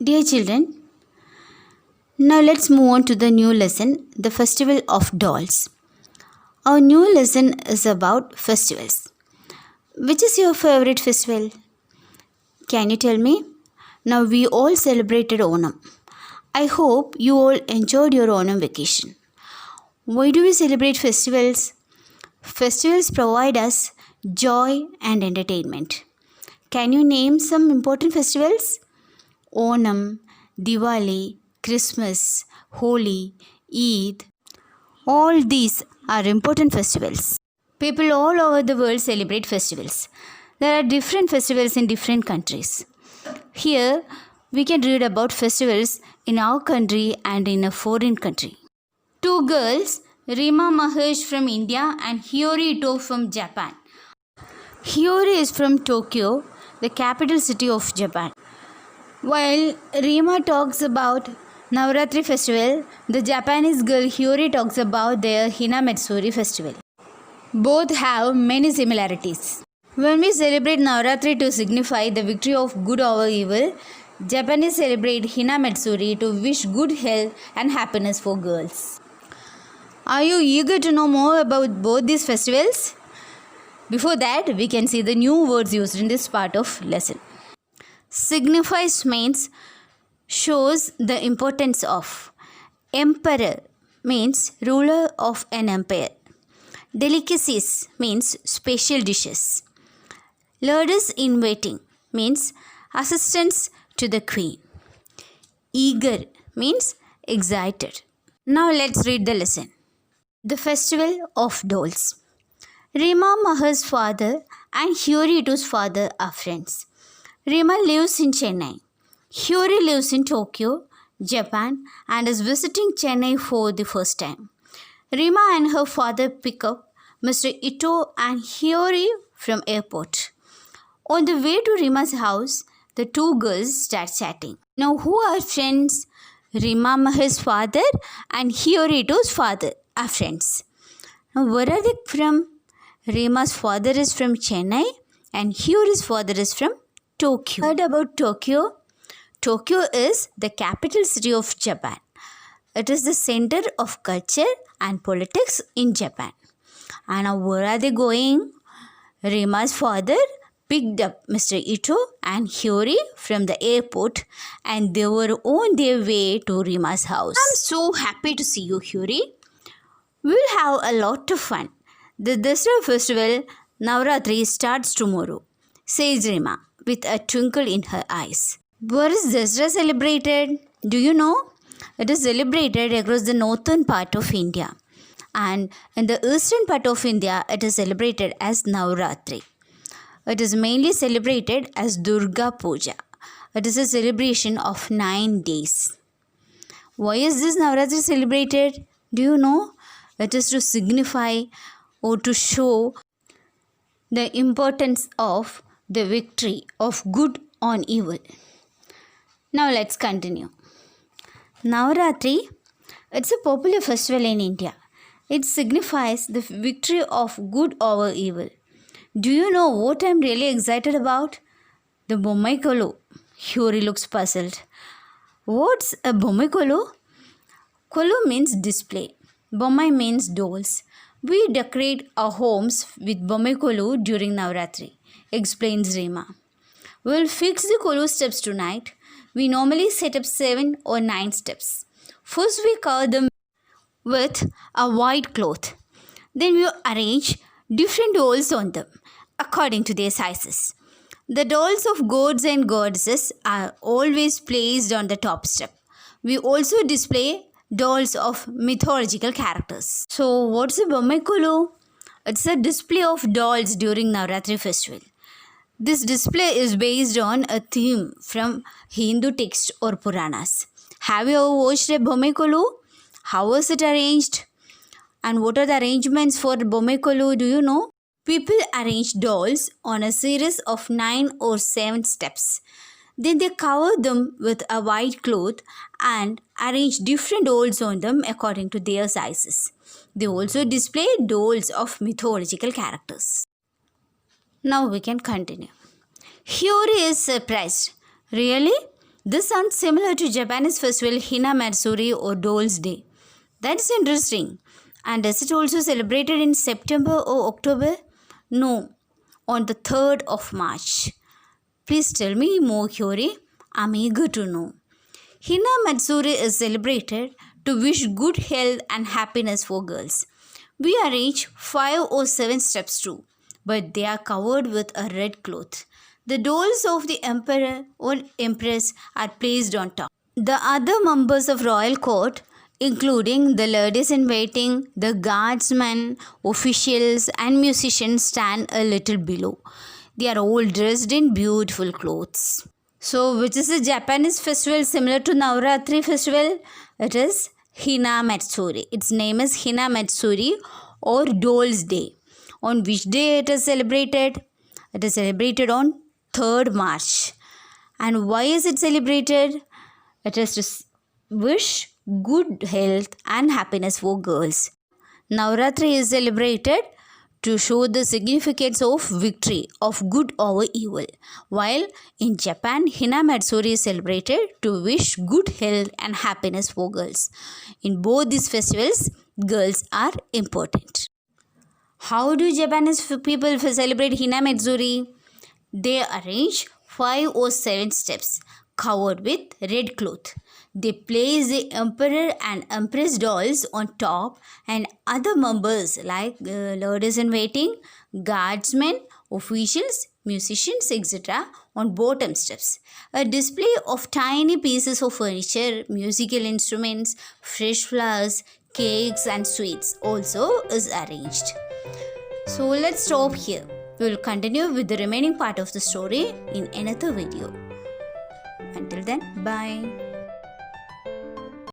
Dear children, now let's move on to the new lesson, the Festival of Dolls. Our new lesson is about festivals. Which is your favorite festival? Can you tell me? Now we all celebrated Onam. I hope you all enjoyed your Onam vacation. Why do we celebrate festivals? Festivals provide us joy and entertainment. Can you name some important festivals? Onam, Diwali, Christmas, Holi, Eid. All these are important festivals. People all over the world celebrate festivals. There are different festivals in different countries. Here, we can read about festivals in our country and in a foreign country. Two girls, Rima Mahesh from India and Hiyori Ito from Japan. Hiyori is from Tokyo, the capital city of Japan. While Rima talks about Navratri festival, the Japanese girl Hiyori talks about their Hinamatsuri festival. Both have many similarities. When we celebrate Navratri to signify the victory of good over evil, Japanese celebrate Hinamatsuri to wish good health and happiness for girls. Are you eager to know more about both these festivals? Before that, we can see the new words used in this part of lesson. Signifies means shows the importance of. Emperor means ruler of an empire. Delicacies means special dishes. Ladies in waiting means assistants to the queen. Eager means excited. Now let's read the lesson. The Festival of Dolls. Rima Mahar's father and Hiyori Ito's father are friends. Rima lives in Chennai. Hiyori lives in Tokyo, Japan, and is visiting Chennai for the first time. Rima and her father pick up Mr. Ito and Hiyori from airport. On the way to Rima's house, the two girls start chatting. Now who are friends? Rima Mahar's father and Hiyori Ito's father are friends. Now where are they from? Rima's father is from Chennai and Hiyori's father is from Tokyo. Heard about Tokyo? Tokyo is the capital city of Japan. It is the center of culture and politics in Japan. And now where are they going? Rima's father picked up Mr. Ito and Hiyori from the airport and they were on their way to Rima's house. I'm so happy to see you, Hiyori. We'll have a lot of fun. The Dasara festival, Navratri, starts tomorrow, says Rima with a twinkle in her eyes. Where is Dasara celebrated? Do you know? It is celebrated across the northern part of India. And in the eastern part of India, it is celebrated as Navratri. It is mainly celebrated as Durga Puja. It is a celebration of 9 days. Why is this Navratri celebrated? Do you know? It is to signify or to show the importance of the victory of good on evil. Now let's continue. Navratri, it's a popular festival in India. It signifies the victory of good over evil. Do you know what I'm really excited about? The Bommai Kolu. Hiyori looks puzzled. What's a Bommai Kolu? Kolu means display. Bommai means dolls. We decorate our homes with Bommai Kolu during Navratri, explains Rima. We'll fix the Kolu steps tonight. We normally set up 7 or 9 steps. First we cover them with a white cloth. Then we arrange different dolls on them according to their sizes. The dolls of gods and goddesses are always placed on the top step. We also display dolls of mythological characters. So what's a Bommai Kolu? It's a display of dolls during Navratri festival. This display is based on a theme from Hindu texts or Puranas. Have you ever watched a Bommai Kolu? How was it arranged? And what are the arrangements for Bommai Kolu? Do you know? People arrange dolls on a series of 9 or 7 steps. Then they cover them with a white cloth and arrange different dolls on them according to their sizes. They also display dolls of mythological characters. Now we can continue. Hiyori is surprised. Really? This sounds similar to Japanese festival Hina Matsuri or Dolls Day. That's interesting. And is it also celebrated in September or October? No, on the 3rd of March. Please tell me more, Hyori. I'm eager to know. Hina Matsuri is celebrated to wish good health and happiness for girls. We arrange 5 or 7 steps too, but they are covered with a red cloth. The dolls of the emperor or empress are placed on top. The other members of royal court, including the ladies in waiting, the guardsmen, officials, and musicians, stand a little below. They are all dressed in beautiful clothes. So, which is a Japanese festival similar to Navratri festival? It is Hina Matsuri. Its name is Hina Matsuri or Dolls Day. On which day it is celebrated? It is celebrated on 3rd March. And why is it celebrated? It is to wish good health and happiness for girls. Navratri is celebrated to show the significance of victory of good over evil, while in Japan, Hina Matsuri is celebrated to wish good health and happiness for girls. In both these festivals, girls are important. How do Japanese people celebrate Hina Matsuri? They arrange 5 or 7 steps covered with red cloth. They place the emperor and empress dolls on top and other members like ladies in waiting, guardsmen, officials, musicians, etc. on bottom steps. A display of tiny pieces of furniture, musical instruments, fresh flowers, cakes and sweets also is arranged. So let's stop here. We will continue with the remaining part of the story in another video. Until then, bye.